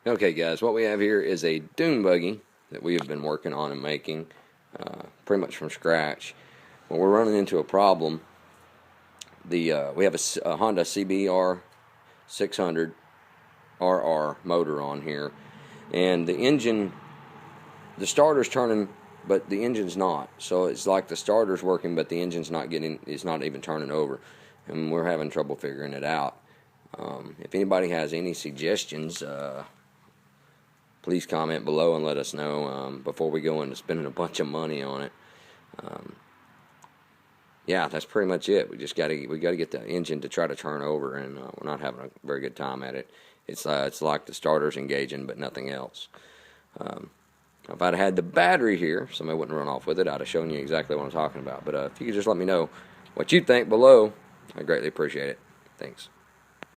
Okay, guys, what we have here is a dune buggy that we have been working on and making pretty much from scratch. Well, we're running into a problem. We have a Honda CBR 600 RR motor on here, and the starter's turning, but the engine's not. So it's like the starter's working, but the engine's not it's not even turning over, and we're having trouble figuring it out. If anybody has any suggestions, please comment below and let us know before we go into spending a bunch of money on it. Yeah, that's pretty much it. We got to get the engine to try to turn over, and we're not having a very good time at it. It's like the starter's engaging, but nothing else. If I'd had the battery here, somebody wouldn't run off with it. I'd have shown you exactly what I'm talking about. But if you could just let me know what you think below, I'd greatly appreciate it. Thanks.